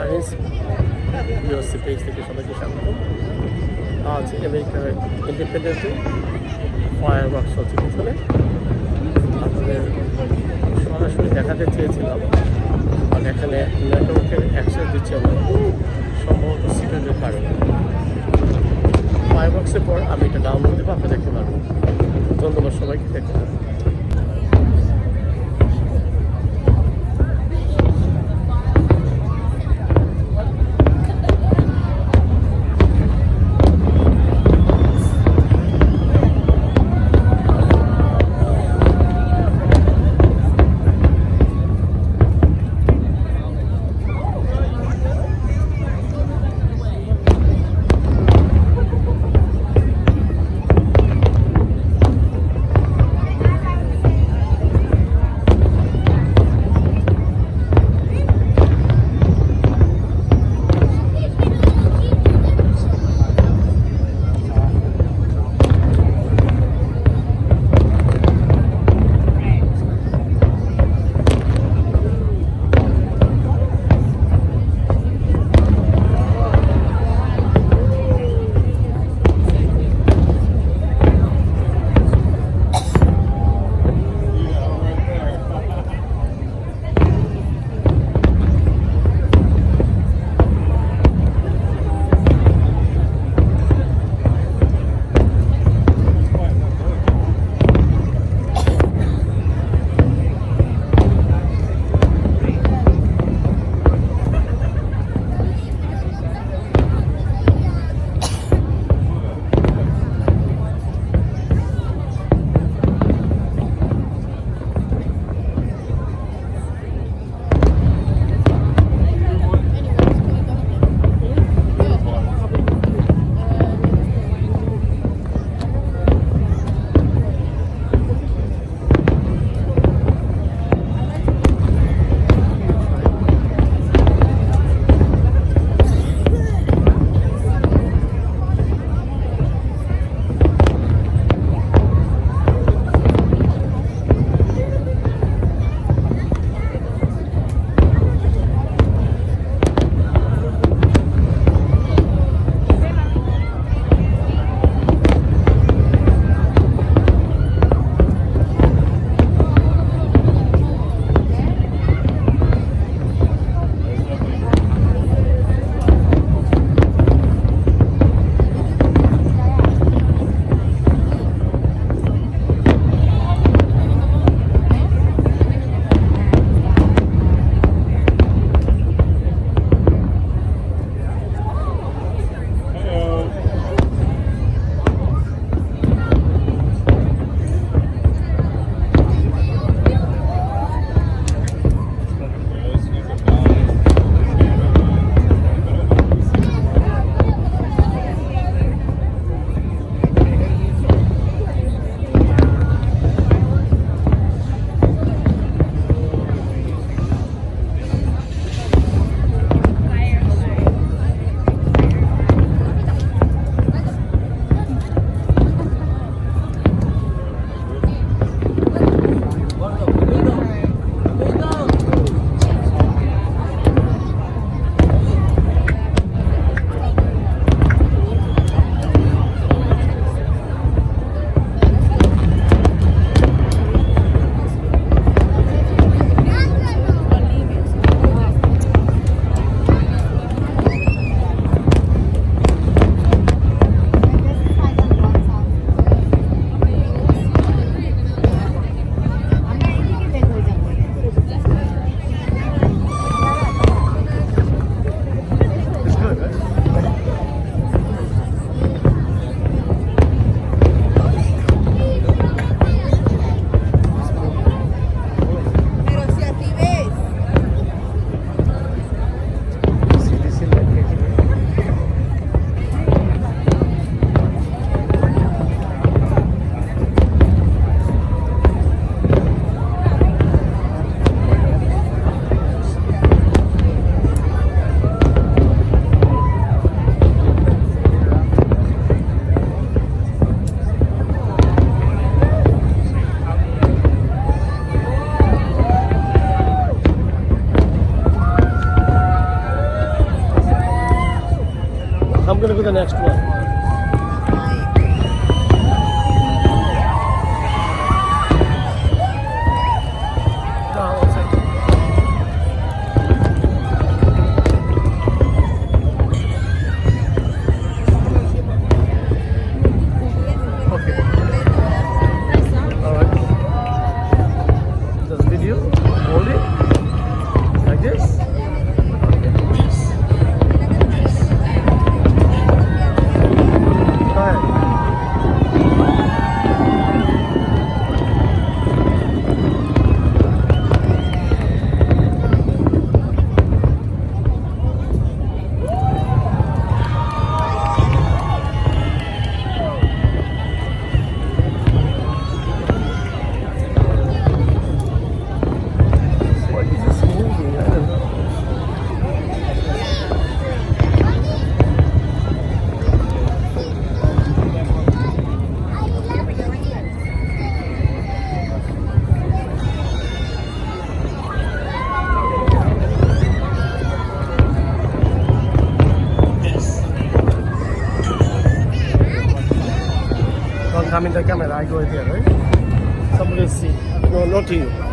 Science USC page থেকে সবাইকে স্বাগত। আজ আমেরিকার ইন্ডিপেন্ডেন্টে ফায়ার ওয়ার্কস চলছে পিছনে আপনাদের সরাসরি দেখাতে চেয়েছিলাম, আর এখানে নেটওয়ার্কের অ্যাক্সেস দিচ্ছে না সম্ভবত সিকিউরিটির কারণে। ফায়ার ওয়ার্কসের পর আমি এটা ডাউনলোড দেবো, আপনি দেখতে পারবেন। ধন্যবাদ সবাইকে, দেখতে পারবেন। I'm gonna go to the next one. One second. Okay. All right. This video, hold it like this. Okay. Go ahead. What is this movie? I don't know. Don't come in the camera, I go there, right? Somebody see. No, not you.